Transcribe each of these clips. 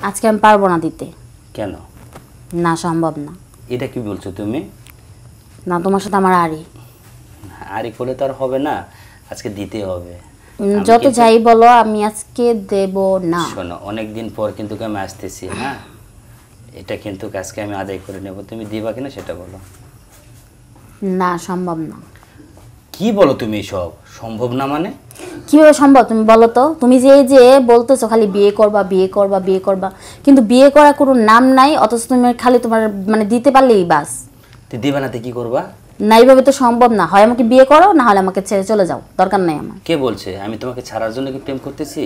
আজকে আমি পারবো না দিতে। কেন? না, সম্ভব না। এটা কি বলছো তুমি? না, তোমার সাথে আমার আড়ি। আড়ি করলে তো আর হবে না, আজকে দিতে হবে। যত যাই বলো, আমি আজকে দেব না। শোনো, অনেকদিন পর কিন্তু আমি আসতেছি, হ্যাঁ, এটা কিন্তু আজকে আমি আদায় করে নেব। তুমি দিবা কিনা সেটা বলো। না, সম্ভব না। কি বলো তুমি? সব সম্ভব না মানে? কিভাবে সম্ভব তুমি বলো তো? তুমি যে বলতেছো খালি বিয়ে করবা বিয়ে করবা বিয়ে করবা, কিন্তু বিয়ে করার কোনো নাম নাই, অথচ তুমি খালি তোমার মানে দিতে পারলেই বাস। তুই দিবা না তো কি করবা? না, এইভাবে তো সম্ভব না। হয় আমাকে বিয়ে করো, না হলে আমাকে ছেড়ে চলে যাও, দরকার নাই আমার। কে বলছে আমি তোমাকে ছাড়ার জন্য কি প্রেম করতেছি?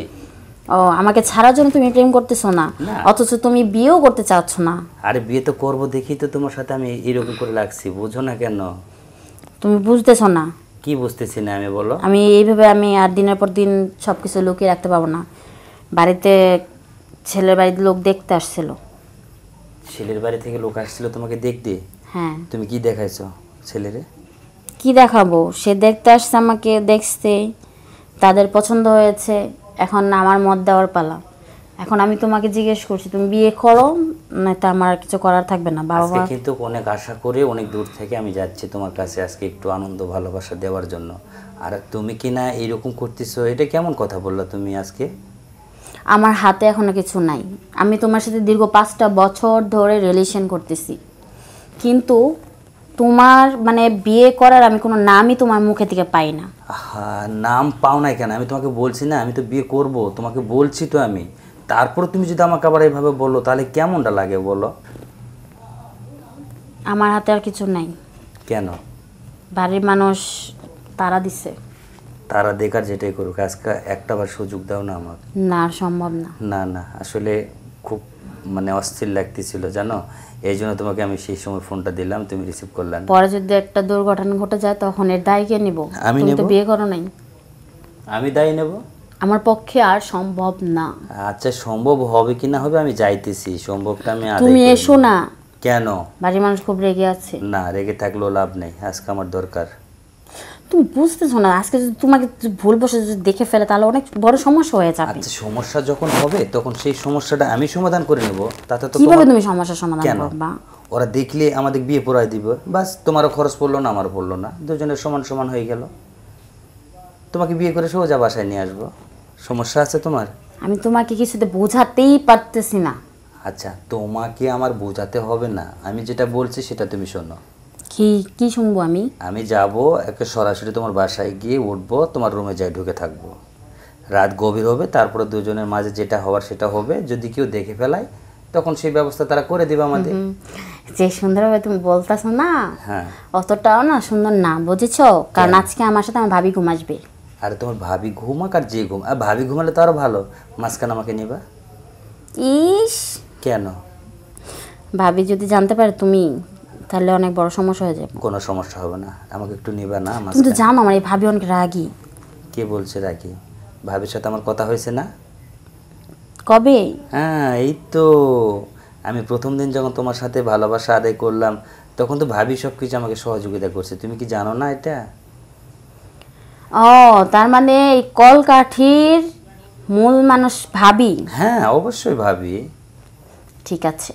ও, আমাকে ছাড়ার জন্য তুমি প্রেম করতেছো না, অথচ তুমি বিয়েও করতে চাচ্ছ না। আরে বিয়ে তো করবো দেখি তো তোমার সাথে আমি এরকম করে লাগছি, বুঝো না কেন? তুমি বুঝতেছো না। কি বুঝতেছি না আমি? বলো। আমি এইভাবে আমি আর দিনের পর দিন সব কিছু লুকিয়ে রাখতে পারবো না। বাড়িতে ছেলের বাড়ির লোক দেখতে আসছিল। ছেলের বাড়ি থেকে লোক আসছিল তোমাকে দেখতে? হ্যাঁ। তুমি কি দেখাইছো ছেলেরে? কি দেখাবো? সে দেখতে আসছে, আমাকে দেখছে, তাদের পছন্দ হয়েছে, এখন আমার মত দেওয়ার পালা। এখন আমি তোমাকে জিজ্ঞেস করছি, তুমি বিয়ে করো, না তো আমার আর কিছু করার থাকবে না। বাবা আজকে কিন্তু অনেক আশা করে অনেক দূর থেকে আমি যাচ্ছি তোমার কাছে আজকে একটু আনন্দ ভালোবাসা দেওয়ার জন্য, আর তুমি কি না এইরকম করতেছো? এটা কেমন কথা বললা তুমি আজকে? আমার হাতে এখনো কিছু নাই। আমি তোমার সাথে দীর্ঘ 5টা বছর ধরে রিলেশন করতেছি, কিন্তু তোমার মানে বিয়ে করার আমি কোনো নামই তোমার মুখে থেকে পাই না। হ্যাঁ, নাম পাও নাই কেন? আমি তোমাকে বলছি না আমি তো বিয়ে করব, তোমাকে বলছি তো আমি। তারপর তুমি যদি আমাকে আবার এইভাবে বলো তাহলে কেমনটা লাগে বলো? আমার হাতে আর কিছু নাই। কেন? বাড়ির মানুষ তারা দিছে। তারা দেখার যেটাই করুক, আজকে একটাবার সুযোগ দাও না আমার। না, সম্ভব না। না না, আসলে খুব মানে অস্থির লাগতেছিল জানো, এই জন্য তোমাকে আমি সেই সময় ফোনটা দিলাম, তুমি রিসিভ করলে না। পরে যদি একটা দুর্ঘটনা ঘটে যায় তখন এর দায় কে নিব? আমি তুমি নেব। তো বিয়ে করো নাই। আমি দায়ী নেব? আমার পক্ষে আর সম্ভব না। আচ্ছা, সম্ভব হবে কি না হবে আমি যাইতেছি, সম্ভবটা আমি আদায় তুমি করে এসো নেব। না। কেন? বাড়ির মানুষ খুব রেগে আছে। না, রেগে থাকলেও লাভ নেই, আজকে আমার দরকার। তুমি বুঝতেছো না, আজকে যদি তোমাকে ভুল বসে যদি দেখে ফেলে তাহলে অনেক বড় সমস্যা হয়ে যাবে। আচ্ছা, সমস্যা যখন হবে তখন সেই সমস্যাটা আমি সমাধান করে নেব, তাতে তো কিভাবে তুমি সমস্যার সমাধান কেন? করবা? ওরা দেখলে আমাদের বিয়ে পড়ায় দিব, বাস, তোমারও খরচ পড়লো না আমারও পড়লো না, দুজনের সমান সমান হয়ে গেল। তোমাকে বিয়ে করে সোজা বাসায় নিয়ে আসবো, সমস্যা আছে তোমার? আমি তোমাকে কিছুতে বোঝাতেই পারতেছি না। আচ্ছা, তোমাকে আমার বোঝাতে হবে না, আমি যেটা বলছি সেটা তুমি শোনো। কি কি শুনবো আমি? আমি যাব একে সরাসরি তোমার বাসায় গিয়ে উঠবো, তোমার রুমে যাই ঢুকে থাকবো, রাত গভীর হবে, তারপরে দুজনের মাঝে যেটা হওয়ার সেটা হবে, যদি কেউ দেখে ফেলায় তখন সেই ব্যবস্থা তারা করে দিবে আমাদের। যে সুন্দরভাবে তুমি বলতেছো না, হ্যাঁ, অতটাও না সুন্দর না, বুঝেছো? কারণ আজকে আমার সাথে আমার ভাবি ঘুম আসবে। আরে তোমার ভাবি ঘুমাক আর যে ঘুম, আর ভাবি ঘুমালে তো আরো ভালো, মাঝখানে আমাকে নিবা। ইস, কেন? ভাবি যদি জানতে পারে তুমি, তাহলে অনেক বড় সমস্যা হয়ে যাবে। কোনো সমস্যা হবে না, আমাকে একটু নিবা না তুমি তো মাঝখানে? জানো আমার এই ভাবি অনেক রাগী। কে বলছে রাখি? ভাবির সাথে আমার কথা হয়েছে না? কবে? হ্যাঁ, এই তো আমি প্রথম দিন যখন তোমার সাথে ভালোবাসা আদায় করলাম তখন তো ভাবি সব কিছু আমাকে সহযোগিতা করছে, তুমি কি জানো না এটা? ও, তার মানে এই কলকাঠির মূল মানুষ ভাবি। হ্যাঁ, অবশ্যই ভাবি। ঠিক আছে,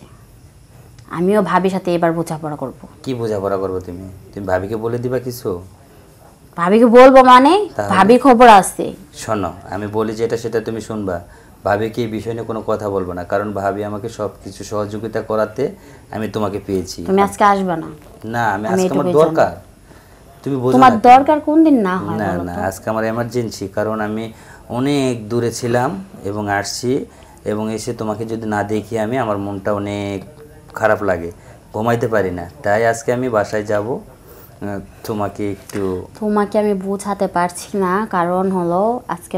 আমিও ভাবির সাথে এবার বোঝাপড়া করব। কি বোঝাপড়া করবো তুমি? তুমি ভাবিকে বলে দিবা কিছু? ভাবিকে বলবো মানে? তাহলে? ভাবির খবর আছে। শোনো, আমি বলি যেটা সেটা তুমি শুনবা, ভাবিকে এই বিষয় নিয়ে কোনো কথা বলবো না, কারণ ভাবি আমাকে সব কিছু সহযোগিতা করাতে আমি তোমাকে পেয়েছি। তুমি আজকে আসবে না। না, আমি আমি আজকে আমার এটুকুই দরকার, তুমি বোঝো তোমার না। দরকার কোন দিন না হয় না বলো না, তো? আজকে আমার এমার্জেন্সি, কারণ আমি অনেক দূরে ছিলাম এবং আসছি, এবং এসে তোমাকে যদি না দেখি আমি, আমার মনটা অনেক খারাপ লাগে, ঘুমাইতে পারি না, তাই আজকে আমি বাসায় যাব, তোমাকে একটু। তোমাকে আমি বোঝাতে পারছি না, কারণ হলো আজকে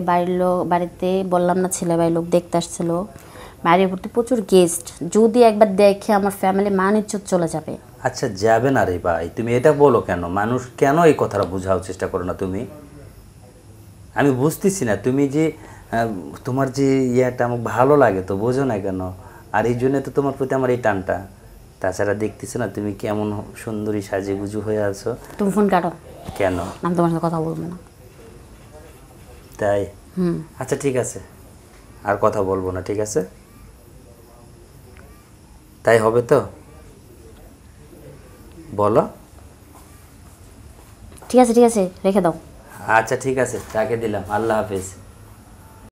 বাড়িতে বললাম না, ছেলে বাড়ির লোক দেখতে আসছিল, বাড়ির প্রতি প্রচুর গেস্ট, যদি একবার দেখে আমার ফ্যামিলি মান ইজ্জত চলে যাবে। আচ্ছা, যাবে না রে ভাই, তুমি এটা বলো কেন? মানুষ কেন এই কথাটা বোঝার চেষ্টা করো না তুমি? আমি বুঝতেছি না, তুমি যে তোমার যে ইয়েটা আমার ভালো লাগে তো, বোঝো না কেন? আর এই জন্য তো তোমার প্রতি আমার এই টানটা, তাছাড়া দেখতেছো না তুমি কেমন সুন্দরী সাজেগুজু হয়ে আছো। তুমি ফোন কাটো। কেন? আমি তোমার সাথে কথা বলবো না। তাই? আচ্ছা ঠিক আছে, আর কথা বলবো না, ঠিক আছে? তাই হবে তো? বলো। ঠিক আছে রেখে দাও। আচ্ছা ঠিক আছে, রাখে দিলাম। আল্লাহ হাফেজ।